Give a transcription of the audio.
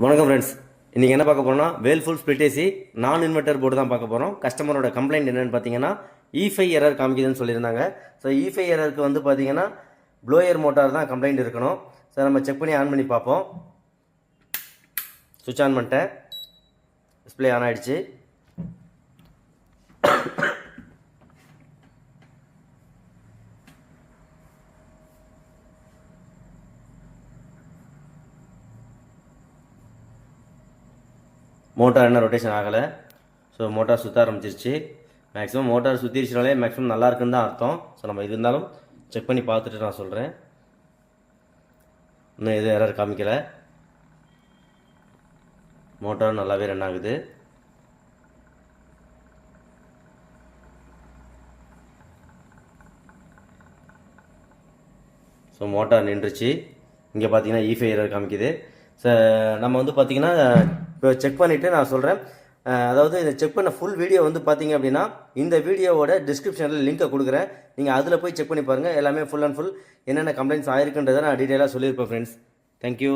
வணக்கம் ஃப்ரெண்ட்ஸ். இன்றைக்கி என்ன பார்க்க போகிறோம்னா வேல்ஃபுல் ஸ்பிளிட் ஏசி நான் இன்வெர்ட்டர் போர்டு தான் பார்க்க போகிறோம். கஸ்டமரோட கம்ப்ளைண்ட் என்னென்னு பார்த்தீங்கன்னா E5 எரர் காமிக்குதுன்னு சொல்லியிருந்தாங்க. ஸோ E5 எரருக்கு வந்து பார்த்தீங்கன்னா ப்ளோயர் மோட்டார் தான் கம்ப்ளைண்ட் இருக்கணும். ஸோ நம்ம செக் பண்ணி ஆன் பண்ணி பார்ப்போம். சுவிட்ச் ஆன் பண்ணிட்டேன். டிஸ்பிளே ஆன் ஆகிடுச்சு. மோட்டார் என்ன ரொட்டேஷன் ஆகலை. ஸோ மோட்டார் சுற்ற ஆரம்பிச்சிருச்சு. மேக்ஸிமம் மோட்டார் சுற்றிருச்சுனாலே மேக்ஸிமம் நல்லா இருக்குன்னு தான் அர்த்தம். ஸோ நம்ம இருந்தாலும் செக் பண்ணி பார்த்துட்டு நான் சொல்கிறேன். இன்னும் எதுவும் எரர் காமிக்கலை. மோட்டார் நல்லாவே ரன் ஆகுது. ஸோ மோட்டார் நின்றுச்சு. இங்கே பார்த்தீங்கன்னா E5 எரர் காமிக்குது. நம்ம வந்து பார்த்தீங்கன்னா இப்போ செக் பண்ணிவிட்டு நான் சொல்கிறேன். அதாவது இந்த செக் பண்ண ஃபுல் வீடியோ வந்து பார்த்தீங்க அப்படின்னா இந்த வீடியோவோட டிஸ்கிரிப்ஷனில் லிங்கை கொடுக்குறேன். நீங்கள் அதில் போய் செக் பண்ணி பாருங்கள். எல்லாமே ஃபுல் அண்ட் ஃபுல் என்னென்ன கம்ப்ளைண்ட்ஸ் ஆயிருக்குன்றதை நான் டீட்டெயிலாக சொல்லியிருப்பேன் ஃப்ரெண்ட்ஸ். தேங்க்யூ.